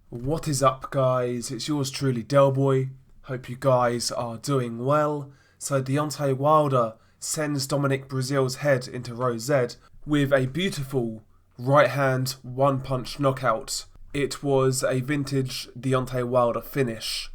What is up, guys? It's yours truly, Delboy. Hope you guys are doing well. So Deontay Wilder sends Dominic Breazeale's head into row Z with a beautiful right hand one punch knockout. It was a vintage Deontay Wilder finish,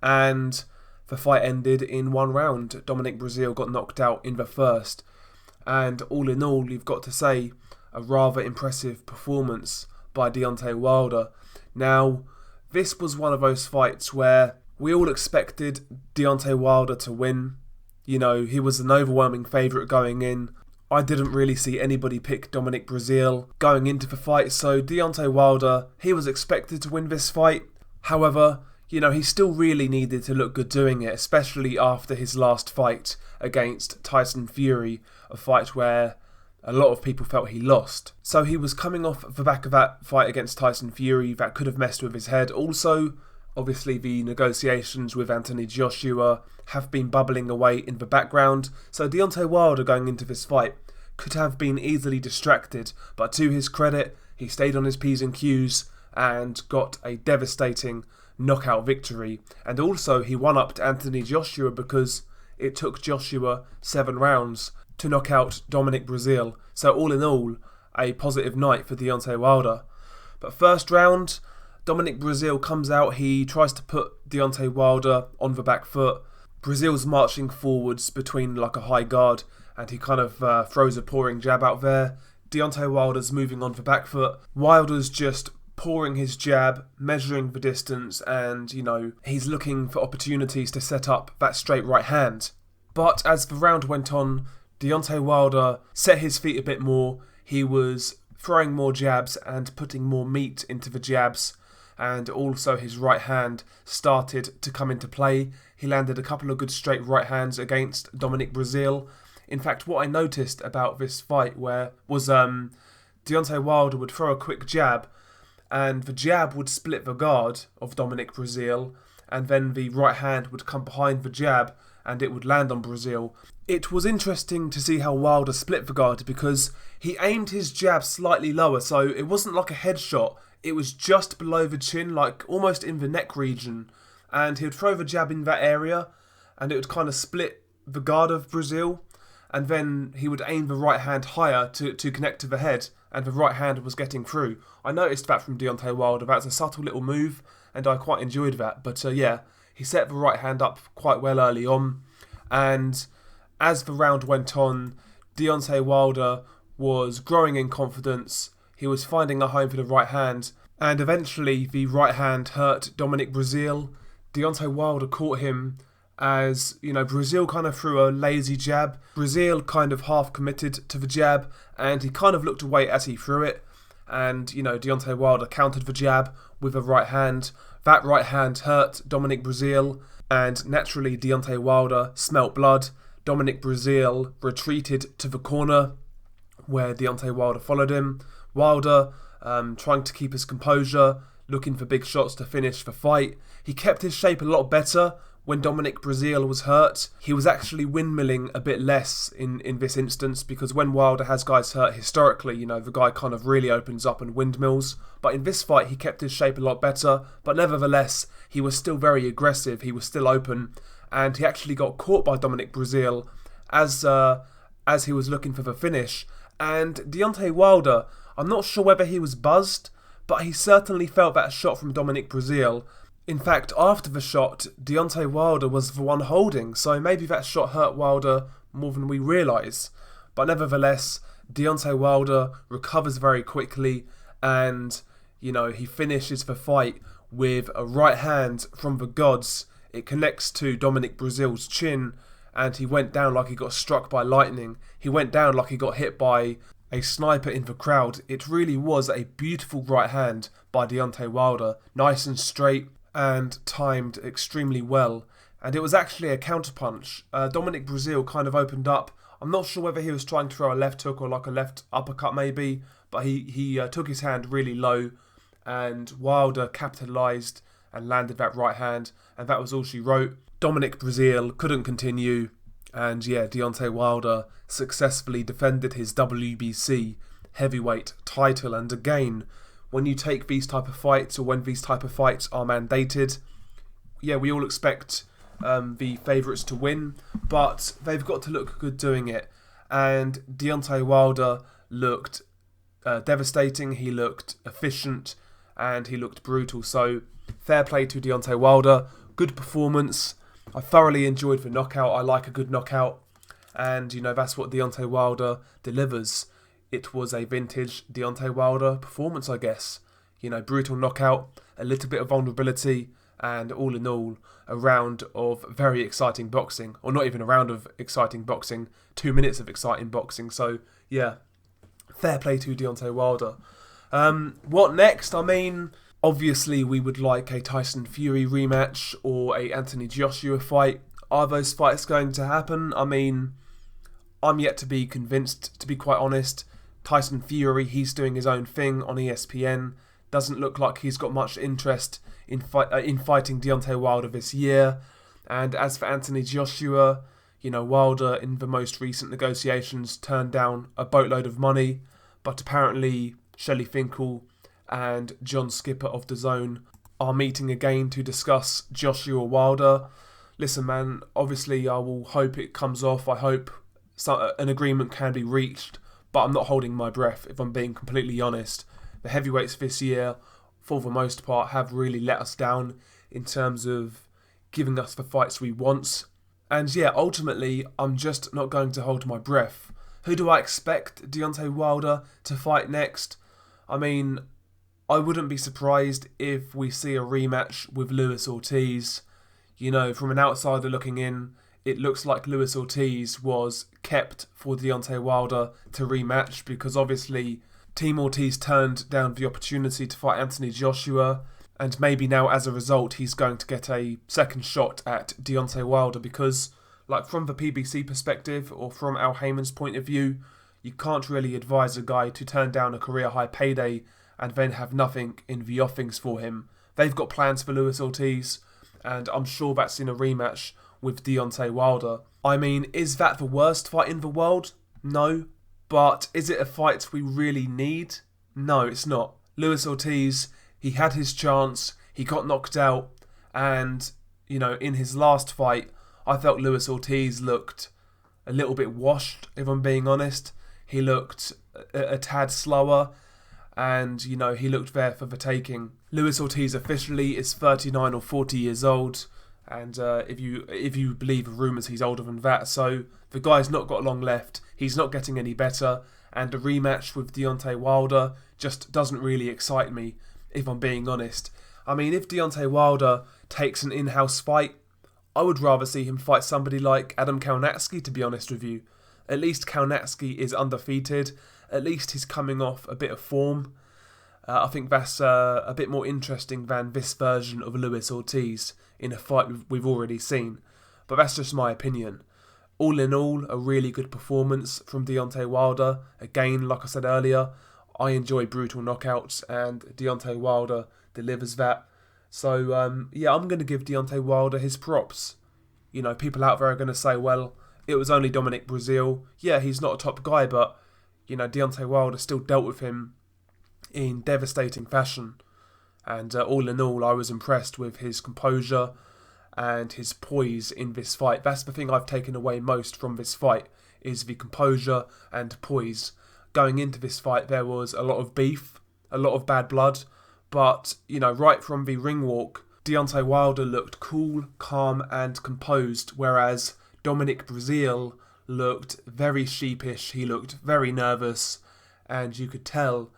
and the fight ended in one round. Dominic Breazeale got knocked out in the first, and all in all, you've got to say, a rather impressive performance by Deontay Wilder. Now, this was one of those fights where we all expected Deontay Wilder to win. You know, he was an overwhelming favourite going in. I didn't really see anybody pick Dominic Breazeale going into the fight, so Deontay Wilder, he was expected to win this fight. However, you know, he still really needed to look good doing it, especially after his last fight against Tyson Fury, a fight where a lot of people felt he lost. So he was coming off the back of that fight against Tyson Fury that could have messed with his head. Also, obviously the negotiations with Anthony Joshua have been bubbling away in the background. So Deontay Wilder going into this fight could have been easily distracted. But to his credit, he stayed on his P's and Q's and got a devastating knockout victory. And also he one-upped Anthony Joshua because it took Joshua 7 rounds to knock out Dominic Breazeale. So all in all, a positive night for Deontay Wilder. But first round, Dominic Breazeale comes out. He tries to put Deontay Wilder on the back foot. Breazeale's marching forwards between like a high guard, and he kind of throws a pouring jab out there. Deontay Wilder's moving on the back foot. Wilder's just pouring his jab, measuring the distance, and, you know, he's looking for opportunities to set up that straight right hand. But as the round went on, Deontay Wilder set his feet a bit more. He was throwing more jabs and putting more meat into the jabs, and also his right hand started to come into play. He landed a couple of good straight right hands against Dominic Breazeale. In fact, what I noticed about this fight was Deontay Wilder would throw a quick jab, and the jab would split the guard of Dominic Breazeale, and then the right hand would come behind the jab and it would land on Breazeale. It was interesting to see how Wilder split the guard because he aimed his jab slightly lower, so it wasn't like a headshot. It was just below the chin, like almost in the neck region. And he would throw the jab in that area and it would kind of split the guard of Breazeale. And then he would aim the right hand higher to connect to the head, and the right hand was getting through. I noticed that from Deontay Wilder. That's a subtle little move and I quite enjoyed that. But yeah, he set the right hand up quite well early on. And as the round went on, Deontay Wilder was growing in confidence. He was finding a home for the right hand. And eventually the right hand hurt Dominic Breazeale. Deontay Wilder caught him as, you know, Breazeale kind of threw a lazy jab. Breazeale kind of half committed to the jab and he kind of looked away as he threw it. And, you know, Deontay Wilder countered the jab with a right hand. That right hand hurt Dominic Breazeale, and naturally Deontay Wilder smelt blood. Dominic Breazeale retreated to the corner where Deontay Wilder followed him. Wilder trying to keep his composure, looking for big shots to finish the fight. He kept his shape a lot better when Dominic Breazeale was hurt. He was actually windmilling a bit less in this instance, because when Wilder has guys hurt historically, you know, the guy kind of really opens up and windmills. But in this fight, he kept his shape a lot better. But nevertheless, he was still very aggressive. He was still open. And he actually got caught by Dominic Breazeale as he was looking for the finish. And Deontay Wilder, I'm not sure whether he was buzzed, but he certainly felt that shot from Dominic Breazeale. In fact, after the shot, Deontay Wilder was the one holding, so maybe that shot hurt Wilder more than we realise. But nevertheless, Deontay Wilder recovers very quickly and, you know, he finishes the fight with a right hand from the gods. It connects to Dominic Breazeale's chin and he went down like he got struck by lightning. He went down like he got hit by a sniper in the crowd. It really was a beautiful right hand by Deontay Wilder, nice and straight and timed extremely well. And it was actually a counterpunch. Dominic Breazeale kind of opened up. I'm not sure whether he was trying to throw a left hook or like a left uppercut maybe, but he took his hand really low and Wilder capitalised and landed that right hand, and that was all she wrote. Dominic Breazeale couldn't continue, and yeah, Deontay Wilder successfully defended his WBC heavyweight title, and again, when you take these type of fights, or when these type of fights are mandated, yeah, we all expect the favourites to win, but they've got to look good doing it. And Deontay Wilder looked devastating, he looked efficient, and he looked brutal. So fair play to Deontay Wilder. Good performance. I thoroughly enjoyed the knockout. I like a good knockout. And, that's what Deontay Wilder delivers. It was a vintage Deontay Wilder performance, I guess. Brutal knockout, a little bit of vulnerability, and all in all, a round of very exciting boxing. Or not even a round of exciting boxing, 2 minutes of exciting boxing. So, yeah, fair play to Deontay Wilder. What next? I mean, obviously we would like a Tyson Fury rematch or a Anthony Joshua fight. Are those fights going to happen? I mean, I'm yet to be convinced, to be quite honest. Tyson Fury, he's doing his own thing on ESPN. Doesn't look like he's got much interest in fighting Deontay Wilder this year. And as for Anthony Joshua, Wilder in the most recent negotiations turned down a boatload of money, but apparently Shelley Finkel and John Skipper of DAZN are meeting again to discuss Joshua Wilder. Listen, man, obviously I will hope it comes off. I hope an agreement can be reached, but I'm not holding my breath, if I'm being completely honest. The heavyweights this year, for the most part, have really let us down in terms of giving us the fights we want. And yeah, ultimately, I'm just not going to hold my breath. Who do I expect Deontay Wilder to fight next? I mean, I wouldn't be surprised if we see a rematch with Luis Ortiz. From an outsider looking in, it looks like Luis Ortiz was kept for Deontay Wilder to rematch, because obviously Team Ortiz turned down the opportunity to fight Anthony Joshua, and maybe now as a result he's going to get a second shot at Deontay Wilder, because from the PBC perspective, or from Al Heyman's point of view, you can't really advise a guy to turn down a career high payday and then have nothing in the offings for him. They've got plans for Luis Ortiz, and I'm sure that's in a rematch with Deontay Wilder. I mean, is that the worst fight in the world? No. But is it a fight we really need? No, it's not. Luis Ortiz, he had his chance, he got knocked out, and, in his last fight, I felt Luis Ortiz looked a little bit washed, if I'm being honest. He looked a tad slower, and, he looked there for the taking. Luis Ortiz officially is 39 or 40 years old, and if you believe the rumours, he's older than that. So the guy's not got long left. He's not getting any better, and a rematch with Deontay Wilder just doesn't really excite me, if I'm being honest. I mean, if Deontay Wilder takes an in-house fight, I would rather see him fight somebody like Adam Kownacki, to be honest with you. At least Kownacki is undefeated. At least he's coming off a bit of form. I think that's a bit more interesting than this version of Luis Ortiz in a fight we've already seen. But that's just my opinion. All in all, a really good performance from Deontay Wilder. Again, like I said earlier, I enjoy brutal knockouts, and Deontay Wilder delivers that. So, I'm going to give Deontay Wilder his props. People out there are going to say, well, it was only Dominic Breazeale. Yeah, he's not a top guy, but, Deontay Wilder still dealt with him in devastating fashion. And all in all, I was impressed with his composure and his poise in this fight. That's the thing I've taken away most from this fight, is the composure and poise. Going into this fight, there was a lot of beef, a lot of bad blood, but, right from the ring walk, Deontay Wilder looked cool, calm and composed, whereas Dominic Breazeale looked very sheepish, he looked very nervous, and you could tell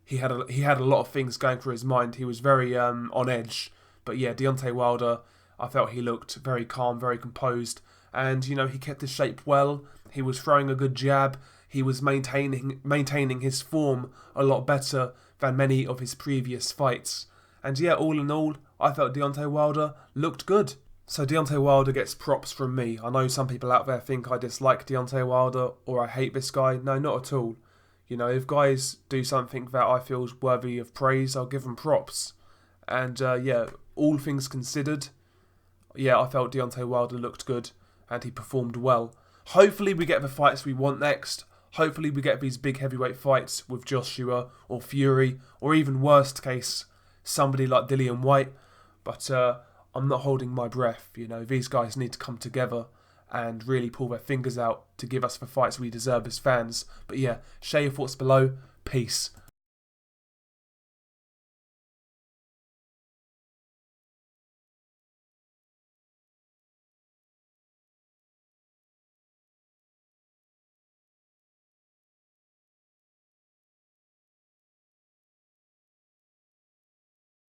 he had a lot of things going through his mind. He was very on edge. But yeah, Deontay Wilder, I felt he looked very calm, very composed, and he kept his shape well. He was throwing a good jab. He was maintaining his form a lot better than many of his previous fights. And yeah, all in all, I felt Deontay Wilder looked good. So Deontay Wilder gets props from me. I know some people out there think I dislike Deontay Wilder or I hate this guy. No, not at all. If guys do something that I feel is worthy of praise, I'll give them props. And all things considered, I felt Deontay Wilder looked good and he performed well. Hopefully we get the fights we want next. Hopefully we get these big heavyweight fights with Joshua or Fury, or even worst case, somebody like Dillian White. But I'm not holding my breath. You know, these guys need to come together and really pull their fingers out to give us the fights we deserve as fans. But yeah, share your thoughts below. Peace.